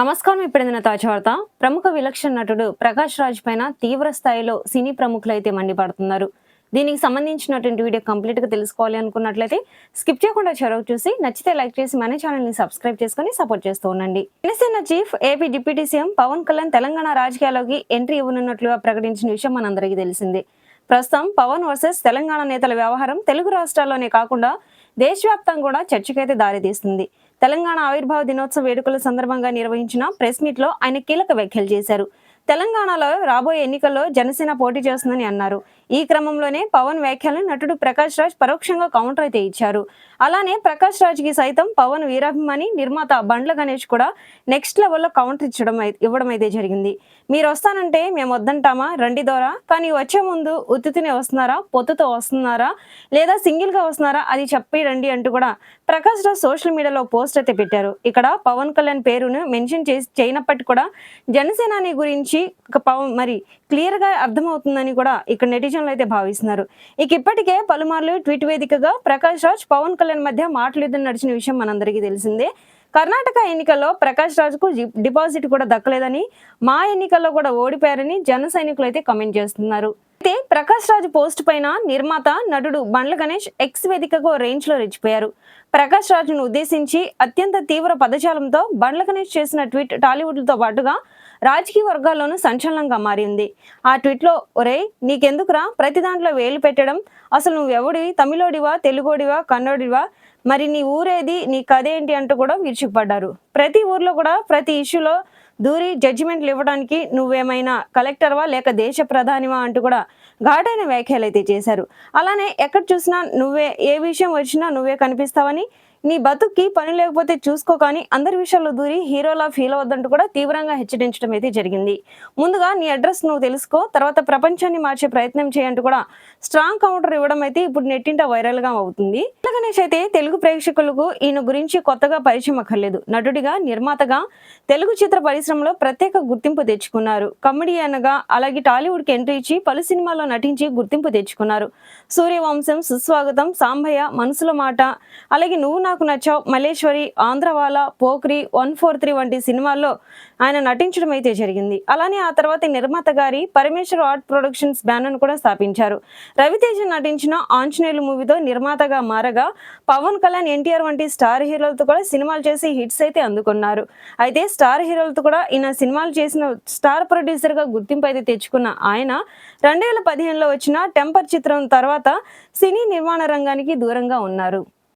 నమస్కారం. ఇప్పుడైన తాజా వార్త. ప్రముఖ విలక్షణ నటుడు ప్రకాష్ రాజ్ పైన తీవ్ర స్థాయిలో సినీ ప్రముఖులైతే మండిపడుతున్నారు. దీనికి సంబంధించినటువంటి వీడియో కంప్లీట్ గా తెలుసుకోవాలి అనుకున్నట్లయితే స్కిప్ చేయకుండా చివరకు చూసి నచ్చితే లైక్ చేసి మన ఛానల్ ని సబ్స్క్రైబ్ చేసుకుని సపోర్ట్ చేస్తూ ఉండండి. Janasena chief AP deputy CM Pawan Kalyan Telangana రాజకీయాల్లోకి ఎంట్రీ ఇవ్వనున్నట్లుగా ప్రకటించిన విషయం మనందరికీ తెలిసిందే. ప్రస్తుతం పవన్ వర్సెస్ తెలంగాణ నేతల వ్యవహారం తెలుగు రాష్ట్రాల్లోనే కాకుండా దేశవ్యాప్తంగా కూడా చర్చకైతే దారితీస్తుంది. తెలంగాణ ఆవిర్భావ దినోత్సవ వేడుకల సందర్భంగా నిర్వహించిన ప్రెస్ మీట్ లో ఆయన కీలక వ్యాఖ్యలు చేశారు. తెలంగాణలో రాబోయే ఎన్నికల్లో జనసేన పోటీ చేస్తుందని అన్నారు. ఈ క్రమంలోనే పవన్ వ్యాఖ్యలను నటుడు ప్రకాష్ రాజ్ పరోక్షంగా కౌంటర్ అయితే ఇచ్చారు. అలానే ప్రకాష్ రాజ్ కి సైతం పవన్ వీరాభిమాని నిర్మాత బండ్ల గణేష్ కూడా నెక్స్ట్ లెవెల్లో కౌంటర్ ఇవ్వడం అయితే జరిగింది. మీరు వస్తానంటే మేము వద్దంటామా, రండి దోరా, కానీ వచ్చే ముందు ఉత్తునే వస్తున్నారా, పొత్తుతో వస్తున్నారా, లేదా సింగిల్ గా వస్తున్నారా అది చెప్పి రండి అంటూ కూడా ప్రకాష్ రాజ్ సోషల్ మీడియాలో పోస్ట్ అయితే పెట్టారు. ఇక్కడ పవన్ కళ్యాణ్ పేరును మెన్షన్ చేయనప్పటికీ కూడా జనసేనాని గురించి మరి క్లియర్ గా అర్థమవుతుందని కూడా ఇక్కడ నెటిజన్లు అయితే భావిస్తున్నారు. ఇప్పటికే పలుమార్లు ట్వీట్ వేదికగా ప్రకాష్ రాజ్ పవన్ కళ్యాణ్ మధ్య మాటలు నడిచిన విషయం మనందరికీ తెలిసిందే. కర్ణాటక ఎన్నికల్లో ప్రకాష్ రాజ్ కు డిపాజిట్ కూడా దక్కలేదని, మా ఎన్నికల్లో కూడా ఓడిపోయారని జన సైనికులు అయితే కమెంట్ చేస్తున్నారు. అయితే ప్రకాష్ రాజ్ పోస్ట్ పైన నిర్మాత నటుడు బండ్ల గణేష్ ఎక్స్ వేదికగా రేంజ్ లో రెచ్చిపోయారు. ప్రకాష్ రాజును ఉద్దేశించి అత్యంత తీవ్ర పదజాలంతో బండ్ల గణేష్ చేసిన ట్వీట్ టాలీవుడ్ తో పాటుగా రాజకీయ వర్గాల్లోనూ సంచలనంగా మారింది. ఆ ట్వీట్ లో, ఒరే నీకెందుకురా ప్రతి దాంట్లో వేలు పెట్టడం, అసలు నువ్వెవడివి, తమిళోడివా, తెలుగోడివా, కన్నోడివా, మరి నీ ఊరేది, నీ కథేంటి అంటూ కూడా విరుచుకుపడ్డారు. ప్రతి ఊర్లో కూడా ప్రతి ఇష్యూలో దూరి జడ్జిమెంట్లు ఇవ్వడానికి నువ్వేమైనా కలెక్టర్వా లేక దేశ ప్రధానివా అంటూ కూడా ఘాటైన వ్యాఖ్యలు అయితే చేశారు. అలానే ఎక్కడ చూసినా నువ్వే, ఏ విషయం వచ్చినా నువ్వే కనిపిస్తావని, నీ బతుక్కి పని లేకపోతే చూసుకో, కానీ అందరి విషయాల్లో దూరి హీరోలా ఫీల్ అవద్దంటూ కూడా తీవ్రంగా హెచ్చరించడం అయితే జరిగింది. ముందుగా నీ అడ్రస్ నువ్వు తెలుసుకో, తర్వాత ప్రపంచాన్ని మార్చే ప్రయత్నం చేయంటూ కూడా స్ట్రాంగ్ కౌంటర్ ఇవ్వడం అయితే ఇప్పుడు నెట్టింట వైరల్ గా అవుతుంది. గణేష్ అయితే తెలుగు ప్రేక్షకులకు ఈయన గురించి కొత్తగా పరిచయం అక్కర్లేదు. నటుడిగా, నిర్మాతగా తెలుగు చిత్ర పరిశ్రమలో ప్రత్యేక గుర్తింపు తెచ్చుకున్నారు. కమెడియన్ గా అలాగే టాలీవుడ్ కి ఎంట్రీ ఇచ్చి పలు సినిమాల్లో నటించి గుర్తింపు తెచ్చుకున్నారు. సూర్యవంశం, సుస్వాగతం, సాంబయ్య, మనసుల మాట, అలాగే నువ్వు నాకు నచ్చావు, మల్లేశ్వరి, ఆంధ్రవాల, పోక్రి, 143 వంటి సినిమాల్లో ఆయన నటించడం అయితే జరిగింది. అలానే ఆ తర్వాత నిర్మాత గారి పరమేశ్వర్ ఆర్ట్ ప్రొడక్షన్స్ బ్యానర్ కూడా స్థాపించారు. రవితేజ నటించిన ఆంజనేయులు మూవీతో నిర్మాతగా మారగా పవన్ కళ్యాణ్, ఎన్టీఆర్ వంటి స్టార్ హీరోలతో కూడా సినిమాలు చేసి హిట్స్ అయితే అందుకున్నారు. అయితే స్టార్ హీరోలతో కూడా ఈయన సినిమాలు చేసిన స్టార్ ప్రొడ్యూసర్ గా గుర్తింపు అయితే తెచ్చుకున్న ఆయన 2015లో వచ్చిన టెంపర్ చిత్రం తర్వాత సినీ నిర్మాణ రంగానికి దూరంగా ఉన్నారు.